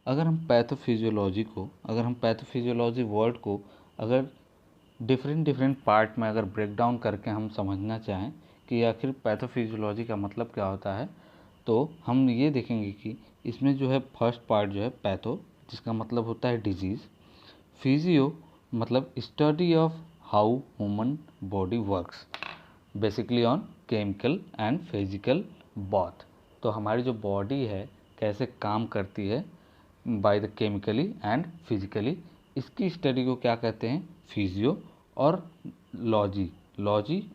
अगर हम pathophysiology word को अगर डिफरेंट पार्ट में अगर ब्रेक डाउन करके हम समझना चाहें कि आखिर पैथोफिजियोलॉजी का मतलब क्या होता है, तो हम ये देखेंगे कि इसमें जो है फर्स्ट पार्ट जो है पैथो, जिसका मतलब होता है डिजीज़। फिजियो मतलब study of how human body works, basically on chemical and physical both. तो हमारी जो बॉडी है कैसे काम करती है by the chemically and physically, इसकी स्टडी को क्या कहते हैं, फिजियो। और लॉजी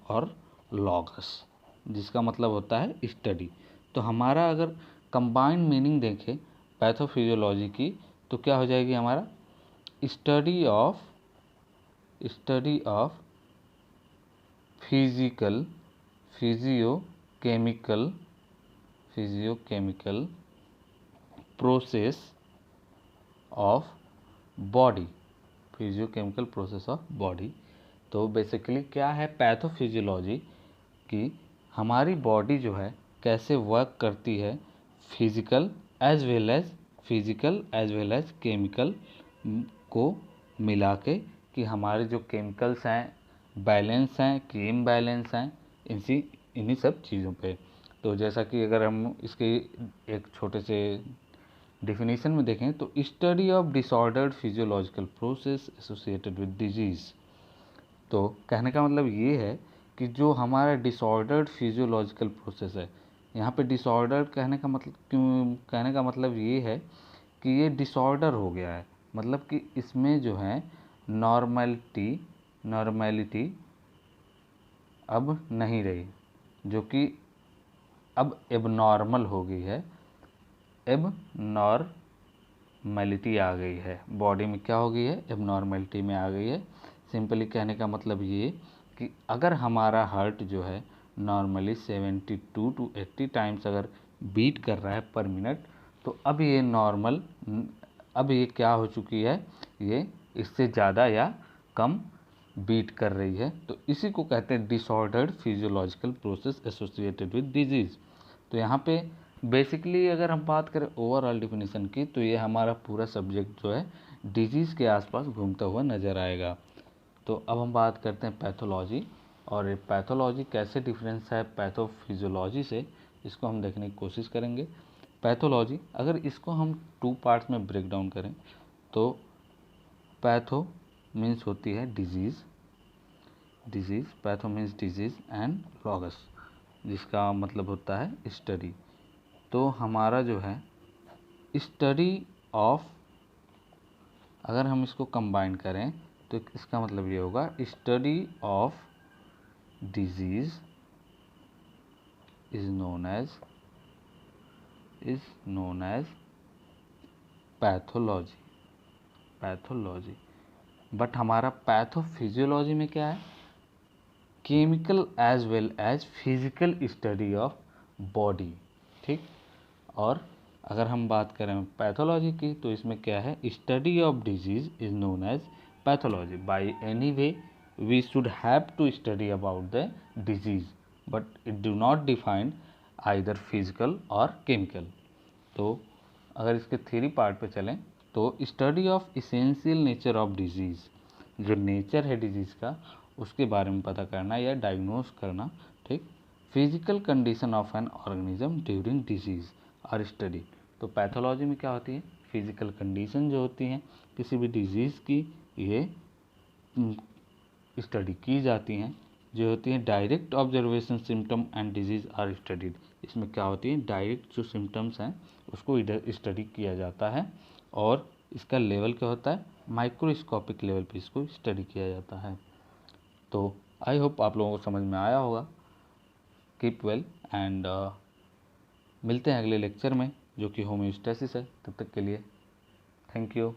और लॉगस, जिसका मतलब होता है स्टडी। तो हमारा अगर कंबाइंड मीनिंग देखें पैथोफिजियोलॉजी की, तो क्या हो जाएगी हमारा study of physiochemical process of body, physiochemical process of body. तो बेसिकली क्या है पैथोफिजियोलॉजी कि हमारी बॉडी जो है कैसे वर्क करती है physical as well as chemical को मिला के, कि हमारे जो केमिकल्स हैं बैलेंस हैं कि इम्बैलेंस हैं, इन्हीं सब चीज़ों पे। तो जैसा कि अगर हम इसके एक छोटे से डिफिनीशन में देखें तो study of disordered physiological process associated with disease. तो कहने का मतलब ये है कि जो हमारा डिसऑर्डर्ड फिजियोलॉजिकल प्रोसेस है, यहाँ पे डिसऑर्डर कहने का मतलब ये है कि ये डिसऑर्डर हो गया है, मतलब कि इसमें जो है नॉर्मैलिटी अब नहीं रही, जो कि अब एबनॉर्मल हो गई है, एबनॉर्मैलिटी आ गई है बॉडी में। क्या हो गई है, एबनॉर्मैलिटी में आ गई है। सिंपली कहने का मतलब ये कि अगर हमारा हार्ट जो है नॉर्मली 72 to 80 टाइम्स अगर बीट कर रहा है पर मिनट, तो अब ये क्या हो चुकी है, ये इससे ज़्यादा या कम बीट कर रही है। तो इसी को कहते हैं disordered physiological process associated with disease. तो यहाँ पे बेसिकली अगर हम बात करें ओवरऑल डिफिनीशन की, तो ये हमारा पूरा सब्जेक्ट जो है डिजीज़ के आसपास घूमता हुआ नज़र आएगा। तो अब हम बात करते हैं पैथोलॉजी, और ये पैथोलॉजी कैसे डिफरेंस है पैथोफिजियोलॉजी से, इसको हम देखने की कोशिश करेंगे। पैथोलॉजी अगर इसको हम 2 पार्ट्स में ब्रेक डाउन करें, तो पैथो मीन्स होती है disease, patho means disease and logos, जिसका मतलब होता है स्टडी। तो हमारा जो है स्टडी ऑफ, अगर हम इसको कंबाइन करें तो इसका मतलब ये होगा study of disease is known as pathology. But हमारा पैथोफिजियोलॉजी में क्या है, chemical as well as physical study of body, ठीक। और अगर हम बात करें पैथोलॉजी की, तो इसमें क्या है, study of disease is known as pathology. By any way we should have to study about the disease, but it do not define either physical और केमिकल। तो अगर इसके थ्योरी पार्ट पे चलें, तो study of essential nature of disease, जो nature है disease का उसके बारे में पता करना या डायग्नोस करना, ठीक। Physical condition of an organism during disease और स्टडी। तो पैथोलॉजी में क्या होती है, फिजिकल कंडीशन जो होती हैं किसी भी डिजीज़ की, ये स्टडी की जाती हैं। जो होती हैं direct observation symptom and disease are studied. इसमें क्या होती है, डायरेक्ट जो सिम्टम्स हैं उसको स्टडी किया जाता है, और इसका लेवल क्या होता है, माइक्रोस्कोपिक लेवल पे इसको स्टडी किया जाता है। तो आई होप आप लोगों को समझ में आया होगा। कीप वेल एंड मिलते हैं अगले लेक्चर में, जो कि होम्योस्टेसिस है। तब तक के लिए थैंक यू।